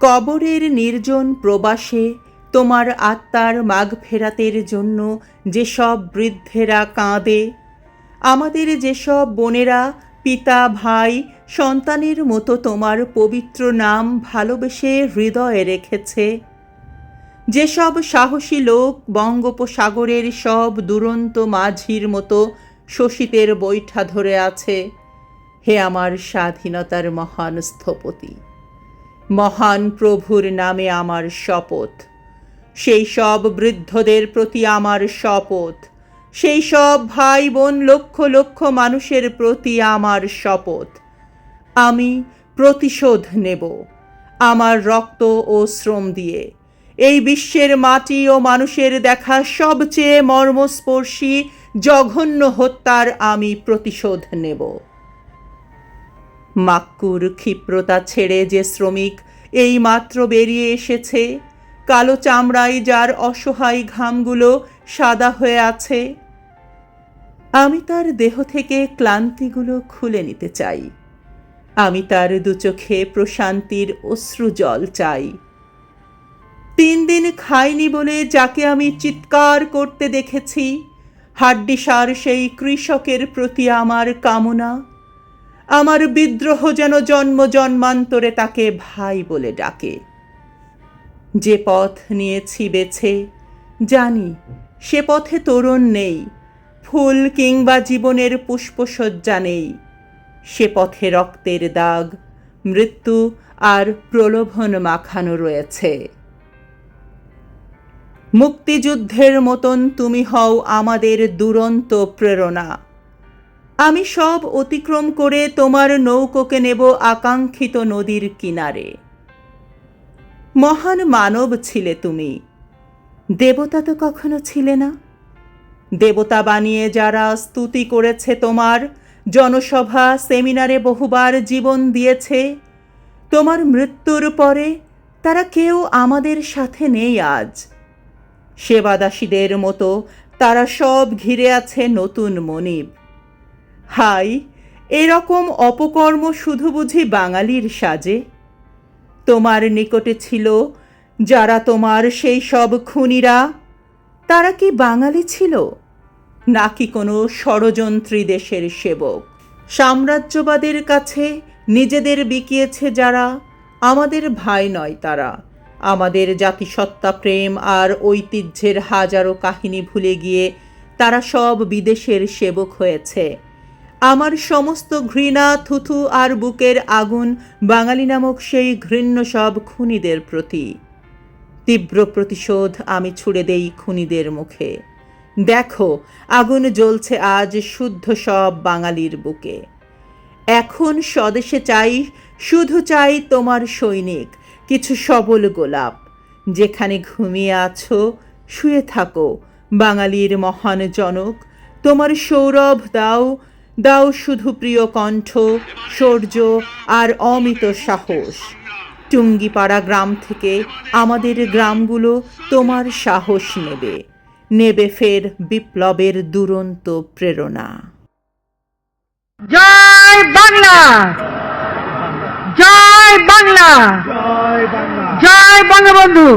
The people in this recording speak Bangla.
কবরের নির্জন প্রবাসে তোমার আত্মার মাগফেরাতের জন্য যেসব বৃদ্ধেরা কাঁদে, আমাদের যেসব বোনেরা পিতা ভাই সন্তানের মতো তোমার পবিত্র নাম ভালোবেসে হৃদয়ে রেখেছে, যেসব সাহসী লোক বঙ্গোপসাগরের সব দুরন্ত মাঝির মতো শোষিতের বৈঠা ধরে আছে, হে আমার স্বাধীনতার মহান স্থপতি, মহান প্রভুর নামে আমার শপথ, সেই সব বৃদ্ধদের প্রতি আমার শপথ, সেই সব ভাই বোন লক্ষ লক্ষ মানুষের প্রতি আমার শপথ, আমি প্রতিশোধ নেব আমার রক্ত ও শ্রম দিয়ে। এই বিশ্বের মাটি ও মানুষের দেখা সবচেয়ে মর্মস্পর্শী জঘন্য হত্যার আমি প্রতিশোধ নেব। মাক্কুর ক্ষিপ্রতা ছেড়ে যে শ্রমিক এই মাত্র বেরিয়ে এসেছে, কালো চামড়ায় যার অসহায় ঘামগুলো সাদা হয়ে আছে, আমি তার দেহ থেকে ক্লান্তিগুলো খুলে নিতে চাই। আমি তার দুচোখে প্রশান্তির অশ্রুজল চাই। 3 দিন খাইনি বলে যাকে আমি চিৎকার করতে দেখেছি, হাড্ডিসার সেই কৃষকের প্রতি আমার কামনা, আমার বিদ্রোহ যেন জন্ম জন্মান্তরে তাকে ভাই বলে ডাকে। যে পথ নিয়েছি বেছে, জানি সে পথে তোরণ নেই, ফুল কিংবা জীবনের পুষ্পসজ্জা নেই। সে পথে রক্তের দাগ, মৃত্যু আর প্রলোভন মাখানো রয়েছে। মুক্তিযুদ্ধের মতন তুমি হও আমাদের দুরন্ত প্রেরণা। আমি সব অতিক্রম করে তোমার নৌকোকে নেব আকাঙ্ক্ষিত নদীর কিনারে। মহান মানব ছিলে তুমি, দেবতা তো কখনো ছিলে না। দেবতা বানিয়ে যারা স্তুতি করেছে তোমার, জনসভা সেমিনারে বহুবার জীবন দিয়েছে, তোমার মৃত্যুর পরে তারা কেউ আমাদের সাথে নেই আজ। সেবাদাসীদের মতো তারা সব ঘিরে আছে নতুন মনিব। হাই, এরকম অপকর্ম শুধু বুঝি বাঙালির সাজে? তোমার নিকটে ছিল যারা তোমার সেই সব খুনিরা, তারা কি বাঙালি ছিল নাকি কোনো ষড়যন্ত্রী দেশের সেবক? সাম্রাজ্যবাদের কাছে নিজেদের বিকিয়েছে যারা, আমাদের ভাই নয় তারা। আমাদের জাতিসত্তা প্রেম আর ঐতিহ্যের হাজারো কাহিনী ভুলে গিয়ে তারা সব বিদেশের সেবক হয়েছে। আমার সমস্ত ঘৃণা, থুথু আর বুকের আগুন বাঙালি নামক সেই ঘৃণ্য সব খুনিদের প্রতি। তীব্র প্রতিশোধ আমি ছুড়ে দেই খুনিদের মুখে। দেখো, আগুন জ্বলছে আজ শুদ্ধ সব বাঙালির বুকে। এখন স্বদেশে চাই, শুধু চাই তোমার সৈনিক, কিছু সবল গোলাপ। যেখানে ঘুমিয়ে আছো শুয়ে থাকো বাঙালির মহান জনক। তোমার সৌরভ দাও, দাও শুধু প্রিয় কণ্ঠ, শৌর্য আর অমিত সাহস। টুঙ্গিপাড়া গ্রাম থেকে আমাদের গ্রামগুলো তোমার সাহস নেবে, নেবে ফের বিপ্লবের দুরন্ত প্রেরণা। জয় বাংলা, জয় বাংলা, জয় বঙ্গবন্ধু।